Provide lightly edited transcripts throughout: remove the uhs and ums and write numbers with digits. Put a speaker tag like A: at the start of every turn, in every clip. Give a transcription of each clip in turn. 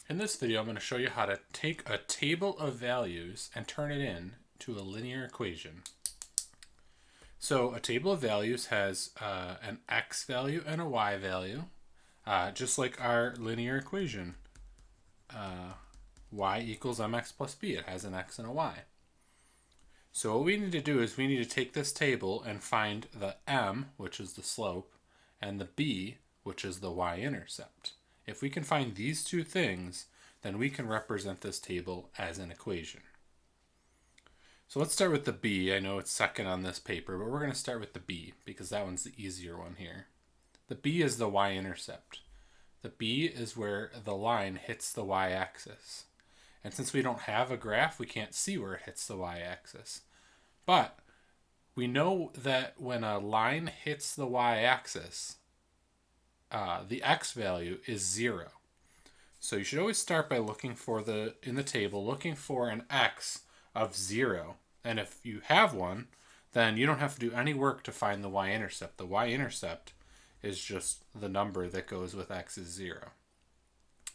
A: In this video, I'm going to show you how to take a table of values and turn it into a linear equation. So a table of values has an x value and a y value, just like our linear equation. Y equals mx plus b. It has an x and a y. So what we need to do is we need to take this table and find the m, which is the slope, and the b, which is the y-intercept. If we can find these two things, then we can represent this table as an equation. So let's start with the b. I know it's second on this paper, but we're going to start with the b because that one's the easier one here. The b is the y-intercept. The b is where the line hits the y-axis. And since we don't have a graph, we can't see where it hits the y-axis. But we know that when a line hits the y-axis, the x value is 0. So you should always start by looking for in the table, looking for an x of 0. And if you have one, then you don't have to do any work to find the y-intercept. The y-intercept is just the number that goes with x is 0.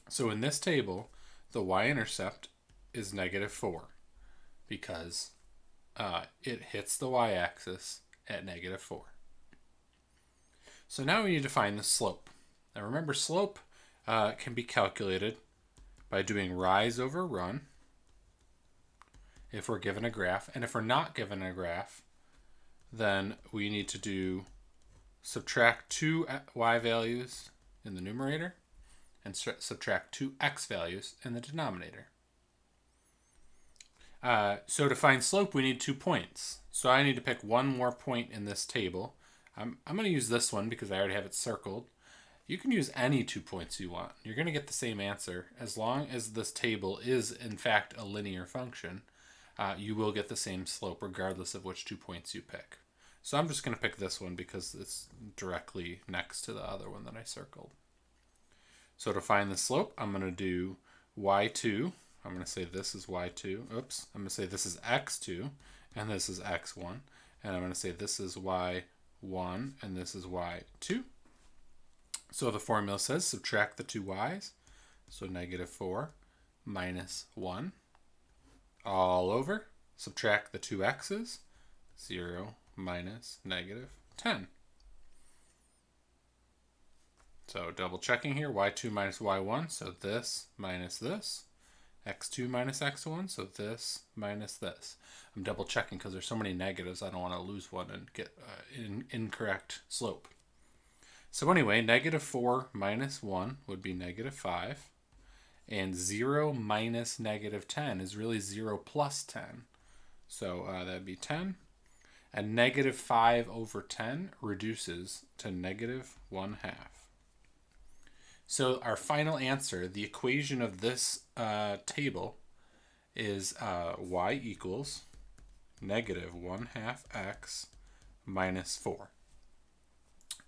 A: So in this table, the y-intercept is -4 because it hits the y-axis at -4. So now we need to find the slope. Now remember, slope can be calculated by doing rise over run if we're given a graph. And if we're not given a graph, then we need to do subtract 2 y values in the numerator and subtract 2 x values in the denominator. So to find slope, we need 2 points. So I need to pick one more point in this table. I'm going to use this one because I already have it circled. You can use any 2 points you want. You're going to get the same answer. As long as this table is, in fact, a linear function, you will get the same slope regardless of which 2 points you pick. So I'm just going to pick this one because it's directly next to the other one that I circled. So to find the slope, I'm going to do y2. I'm going to say this is y2. Oops. I'm going to say this is x2, and this is x1. And I'm going to say this is y1, and this is y2. So the formula says subtract the 2 y's. So -4 minus 1 all over. Subtract the 2 x's. 0 minus -10. So double checking here, y2 minus y1, so this minus this, x2 minus x1, so this minus this. I'm double checking because there's so many negatives, I don't want to lose one and get an incorrect slope. So anyway, -4 minus 1 would be -5, and 0 minus -10 is really 0 plus 10. So that'd be 10. And -5 over 10 reduces to -1/2. So our final answer, the equation of this table, is y equals -1/2 x minus 4.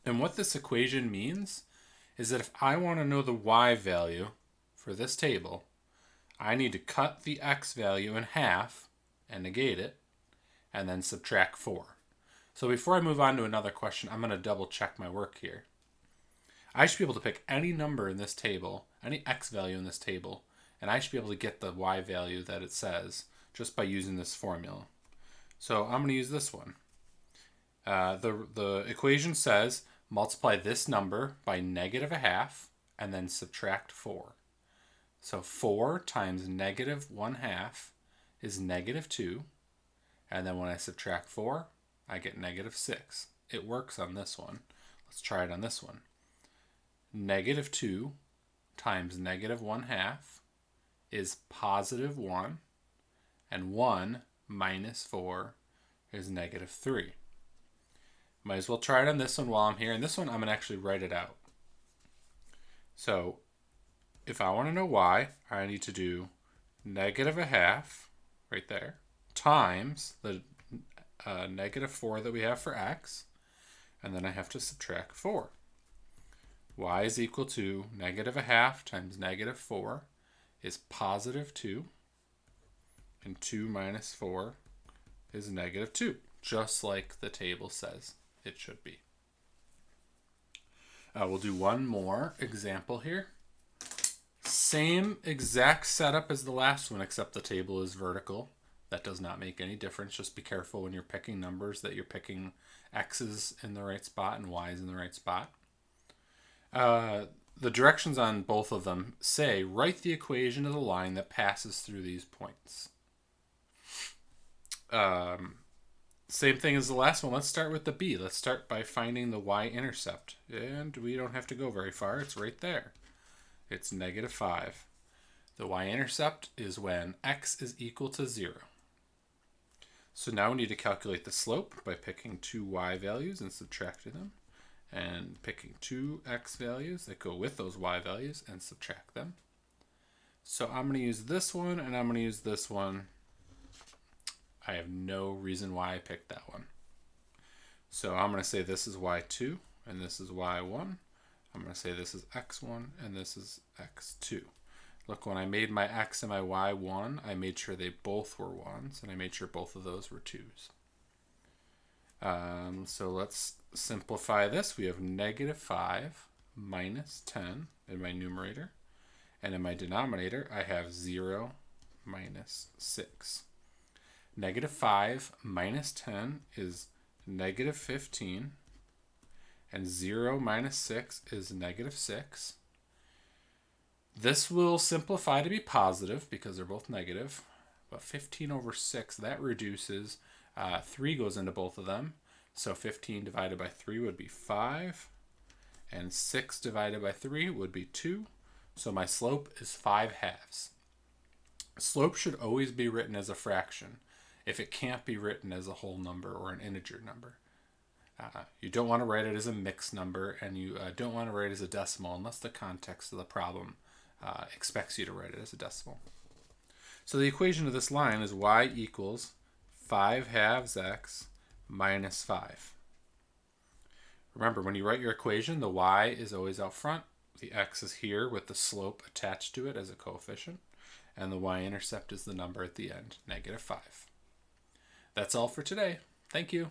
A: And what this equation means is that if I want to know the y value for this table, I need to cut the x value in half and negate it, and then subtract 4. So before I move on to another question, I'm going to double check my work here. I should be able to pick any number in this table, any x value in this table, and I should be able to get the y value that it says just by using this formula. So I'm going to use this one. The equation says multiply this number by -1/2 and then subtract 4. So 4 times -1/2 is -2. And then when I subtract 4, I get -6. It works on this one. Let's try it on this one. -2 times -1/2 is +1. And 1 minus 4 is -3. Might as well try it on this one while I'm here. And this one, I'm going to actually write it out. So if I want to know y, I need to do -1/2 right there times the -4 that we have for x, and then I have to subtract 4. Y is equal to -1/2 times -4 is +2, and 2 minus 4 is -2, just like the table says it should be. We'll do one more example here. Same exact setup as the last one, except the table is vertical. That does not make any difference. Just be careful when you're picking numbers that you're picking X's in the right spot and Y's in the right spot. The directions on both of them say, write the equation of the line that passes through these points. Same thing as the last one. Let's start with the B. Let's start by finding the y-intercept. And we don't have to go very far. It's right there. It's -5. The y-intercept is when x is equal to 0. So now we need to calculate the slope by picking two y values and subtracting them, and picking two x values that go with those y values and subtract them. So I'm going to use this one and I'm going to use this one. I have no reason why I picked that one. So I'm going to say this is y2 and this is y1. I'm going to say this is x1 and this is x2. Look, when I made my x and my y 1, I made sure they both were 1s, and I made sure both of those were 2s. So let's simplify this. We have -5 minus 10 in my numerator, and in my denominator, I have 0 minus 6. -5 minus 10 is -15, and 0 minus 6 is -6. This will simplify to be positive because they're both negative, but 15 over 6, that reduces. 3 goes into both of them, so 15 divided by 3 would be 5, and 6 divided by 3 would be 2, so my slope is 5/2. Slope should always be written as a fraction if it can't be written as a whole number or an integer number. You don't want to write it as a mixed number, and you don't want to write it as a decimal unless the context of the problem expects you to write it as a decimal. So the equation of this line is y equals 5/2 x minus 5. Remember, when you write your equation, the y is always out front, the x is here with the slope attached to it as a coefficient, and the y-intercept is the number at the end, -5. That's all for today. Thank you.